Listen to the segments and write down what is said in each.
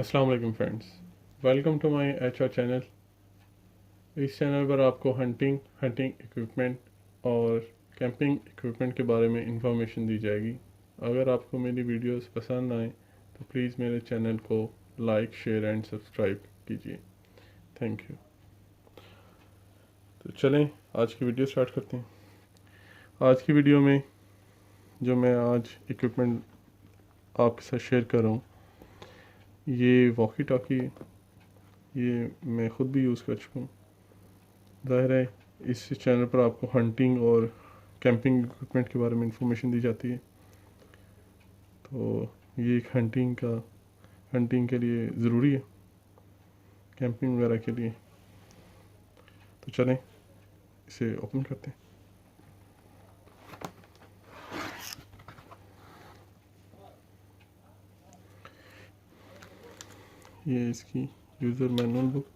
अस्सलाम वालेकुम friends, welcome to my HR channel. इस चैनल पर आपको हंटिंग इक्विपमेंट और कैंपिंग इक्विपमेंट के बारे में इंफॉर्मेशन दी जाएगी। अगर आपको मेरी वीडियोस पसंद आए तो प्लीज़ मेरे चैनल को लाइक, शेयर एंड सब्सक्राइब कीजिए। Thank you. तो चलें आज की वीडियो स्टार्ट करते हैं। आज की वीडियो में जो मैं आज इक्विपमेंट आपके साथ शेयर कर रहा हूँ, ये वॉकी टॉकी, ये मैं ख़ुद भी यूज़ कर चुका हूँ। ज़ाहिर है इस चैनल पर आपको हंटिंग और कैंपिंग इक्विपमेंट के बारे में इंफॉर्मेशन दी जाती है। तो ये एक हंटिंग के लिए ज़रूरी है, कैंपिंग वगैरह के लिए। तो चलें इसे ओपन करते हैं। ये इसकी यूज़र मैनुअल बुक।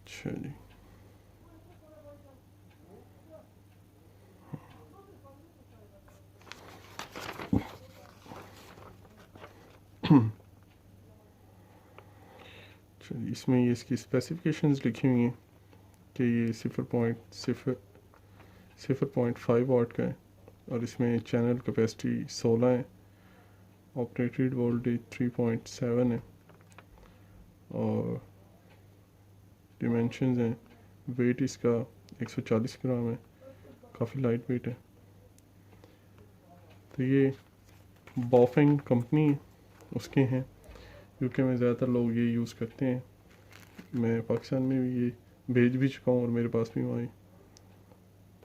अच्छा जी, चलिए इसमें ये इसकी स्पेसिफिकेशंस लिखी हुई हैं कि ये 0.5 वाट का है और इसमें चैनल कैपेसिटी 16 है, ऑपरेटेड वोल्टेज 3.7 है और डिमेंशंस हैं। वेट इसका 140 ग्राम है, काफ़ी लाइट वेट है। तो ये बॉफिंग कंपनी उसके हैं, यूके में ज़्यादातर लोग ये यूज़ करते हैं। मैं पाकिस्तान में भी ये भेज भी चुका हूँ और मेरे पास भी वहाँ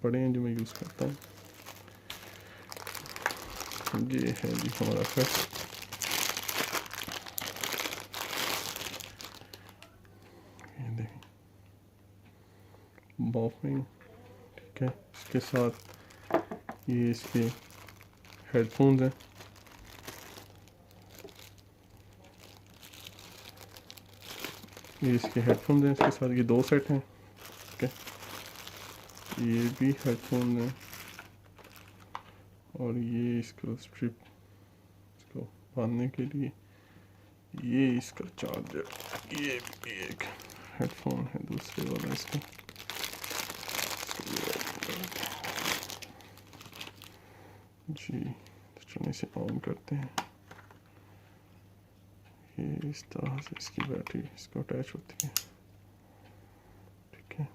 पड़े हैं जो मैं यूज़ करता हूँ। ये है जी हमारा सेट। ये देखें बॉफिंग, ठीक है। इसके साथ ये इसके हेडफोन्स हैं। ये इसके हेडफोन्स हैं, इसके साथ ये 2 सेट हैं, ठीक है। ये भी हेडफोन हैं और ये इसको स्ट्रिप, इसको बांधने के लिए ये इसका चार्जर। ये भी एक हेडफोन है दूसरे वाला इसका। जी तो चलिए इसे ऑन करते हैं। ये इस तरह से इसकी बैटरी इसको अटैच होती है, ठीक है।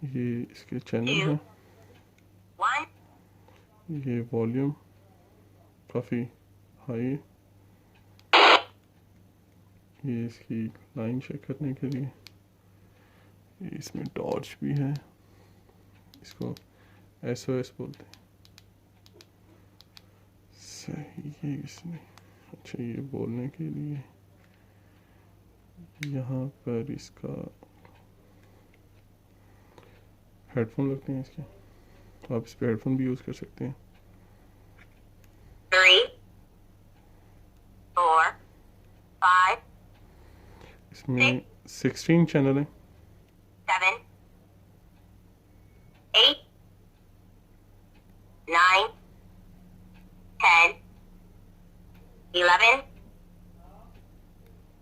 ये इसके चैनल हैं। ये वॉल्यूम काफ़ी हाई है। ये इसकी लाइन चेक करने के लिए। ये इसमें टॉर्च भी है, इसको SOS बोलते हैं। सही है इसमें। अच्छा ये बोलने के लिए यहाँ पर इसका हेडफोन लगते हैं इसके, आप इस पर हेडफोन भी यूज़ कर सकते हैं। 3, 4, 5, इसमें 16 चैनल हैं। 7, 8, 9, 10, 11,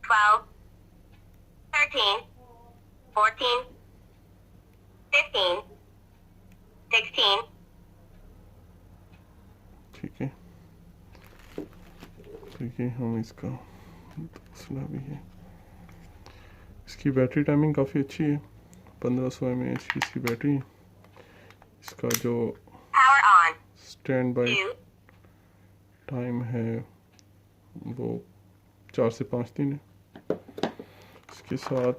12, 13, 14, 15, 16. ठीक है, तो ये हम इसका दूसरा भी है। इसकी बैटरी टाइमिंग काफ़ी अच्छी है, 1500 mAh की इसकी बैटरी है। इसका जो स्टैंड बाई टाइम है वो 4 से 5 दिन है। इसके साथ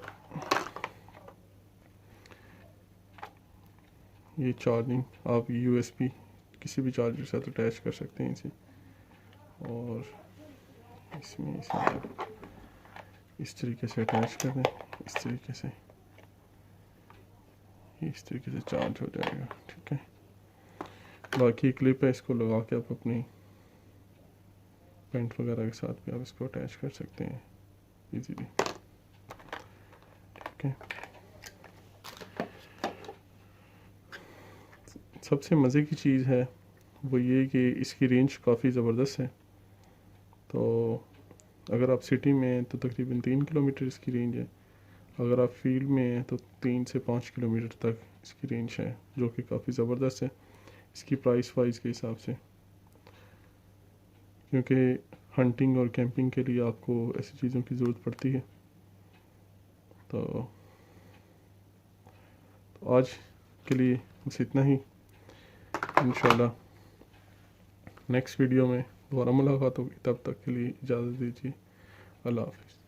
ये चार्जिंग आप USB किसी भी चार्जर के साथ अटैच कर सकते हैं इसे। और इसमें इसे आप इस तरीके से अटैच कर दें, इस तरीके से चार्ज हो जाएगा, ठीक है। बाकी क्लिप है, इसको लगा के आप अपनी पेंट वगैरह के साथ भी आप इसको अटैच कर सकते हैं इजीली, ठीक है। सबसे मज़े की चीज़ है वो ये कि इसकी रेंज काफ़ी ज़बरदस्त है। तो अगर आप सिटी में हैं तो तकरीबन 3 किलोमीटर इसकी रेंज है, अगर आप फील्ड में हैं तो 3 से 5 किलोमीटर तक इसकी रेंज है, जो कि काफ़ी ज़बरदस्त है इसकी प्राइस वाइज के हिसाब से, क्योंकि हंटिंग और कैंपिंग के लिए आपको ऐसी चीज़ों की ज़रूरत पड़ती है। तो आज के लिए बस इतना ही। इंशाल्लाह नेक्स्ट वीडियो में दोबारा मुलाकात होगी, तब तक के लिए इजाज़त दीजिए। अल्लाह हाफ़िज़।